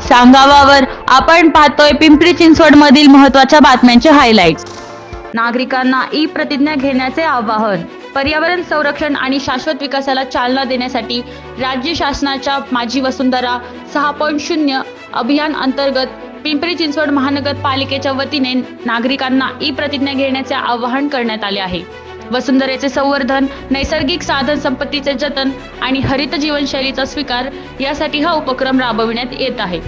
सांगावावर आपण पाहतोय पिंपरी चिंचवड मधील महत्त्वाच्या बातम्यांचे हायलाइट्स। नागरिकांना ई प्रतिज्ञा घेण्याचे आवाहन। पर्यावरण संरक्षण आणि शाश्वत विकासाला चालना देण्यासाठी राज्य शासनाच्या माझी वसुंधरा 6.0 अभियान अंतर्गत पिंपरी चिंचवड महानगरपालिकेच्या वतीने नागरिकांना ई प्रतिज्ञा घेण्याचे आवाहन करण्यात आले आहे। वसुंधरेचे संवर्धन, नैसर्गिक साधन संपत्तीचे जतन आणि हरित जीवनशैलीचा स्वीकार यासाठी हा उपक्रम राबविण्यात येत आहे।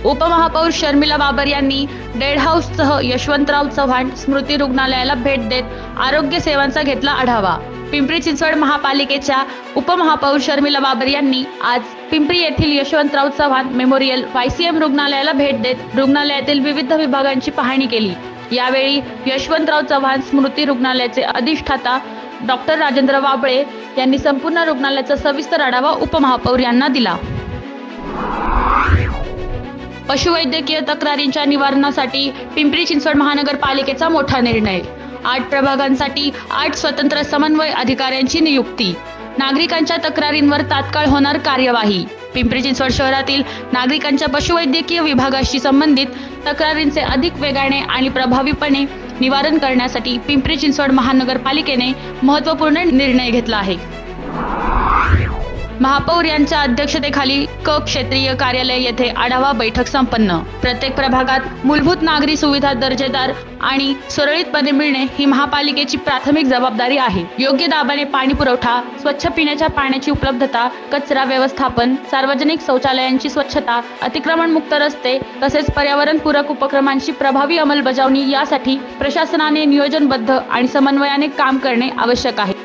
उपमहापौर शर्मिला बाबर यांनी डेड हाऊससह यशवंतराव चव्हाण स्मृती रुग्णालयाला भेट देत आरोग्य सेवांचा घेतला आढावा। पिंपरी चिंचवड महापालिकेच्या उपमहापौर शर्मिला बाबर यांनी आज पिंपरी येथील यशवंतराव चव्हाण मेमोरियल YCM रुग्णालयाला भेट देत रुग्णालयातील विविध विभागांची पाहणी केली। यावेळी यशवंतराव चव्हाण स्मृती रुग्णालयाचे अधिष्ठाता डॉक्टर राजेंद्र वाबळे यांनी संपूर्ण रुग्णालयाचा सविस्तर आढावा उपमहापौर यांना दिला। पशुवैद्यकीय तक्रारींच्या निवारणासाठी पिंपरी चिंचवड महानगरपालिकेचा मोठा निर्णय। 8 प्रभागांसाठी 8 स्वतंत्र समन्वय अधिकाऱ्यांची नियुक्ती। नागरिकांच्या तक्रारींवर तात्काळ होणार कार्यवाही। पिंपरी चिंचवड शहरातील नागरिकांच्या पशुवैद्यकीय विभागाशी संबंधित तक्रारींचे अधिक वेगाने आणि प्रभावीपणे निवारण करण्यासाठी पिंपरी चिंचवड महानगरपालिकेने महत्त्वपूर्ण निर्णय घेतला आहे। महापौर यांच्या अध्यक्षतेखाली क क्षेत्रीय कार्यालय येथे आढावा बैठक संपन्न। प्रत्येक प्रभागात मूलभूत नागरी सुविधा दर्जेदार आणि सुरळीतपणे मिळणे ही महापालिकेची प्राथमिक जबाबदारी आहे। योग्य दाबाने पाणी पुरवठा, स्वच्छ पिण्याच्या पाण्याची उपलब्धता, कचरा व्यवस्थापन, सार्वजनिक शौचालयांची स्वच्छता, अतिक्रमणमुक्त रस्ते तसेच पर्यावरणपूरक उपक्रमांची प्रभावी अंमलबजावणी यासाठी प्रशासनाने नियोजनबद्ध आणि समन्वयाने काम करणे आवश्यक आहे।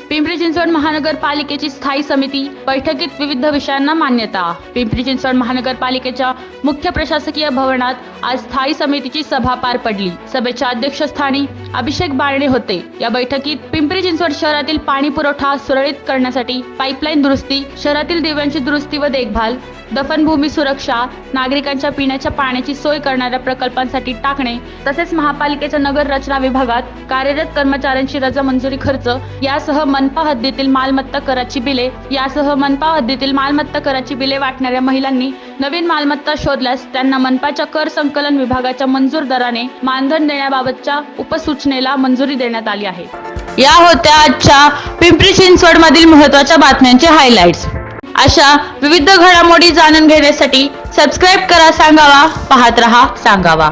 पिंपरी चिंचवड महानगरपालिकेची स्थायी समिती बैठकीत विविध विषयांना मान्यता। पिंपरी चिंचवड महानगरपालिकेच्या मुख्य प्रशासकीय भवनात आज स्थायी समितीची सभा पार पडली। सभेच्या अध्यक्षस्थानी अभिषेक बाळणे होते। या बैठकीत पिंपरी चिंचवड शहरातील पाणी पुरवठा सुरळीत करण्यासाठी पाईपलाईन दुरुस्ती, शहरातील दिव्यांची दुरुस्ती व देखभाल, दफनभूमी सुरक्षा, नागरिकांच्या पिण्याच्या पाण्याची सोय करणाऱ्या प्रकल्पांसाठी टाकणे तसेच महापालिकेच्या नगर रचना विभागात कार्यरत कर्मचाऱ्यांची रजा मंजुरी खर्च यासह मनपा हद्दीतील मालमत्ता कराची बिले वाटणाऱ्या महिलांनी नवीन मालमत्ता शोधल्यास त्यांना मनपाच्या कर संकलन विभागाच्या मंजूर दराने मानधन देण्याबाबतच्या उपसूचनेला मंजुरी देण्यात आली आहे। या होत्या आजच्या पिंपरी चिंचवड मधील महत्त्वाच्या बातम्यांचे हायलाइट्स। अशा विविध घडामोडी जाणून घेण्यासाठी सबस्क्राइब करा सांगावा, पाहत रहा सांगावा।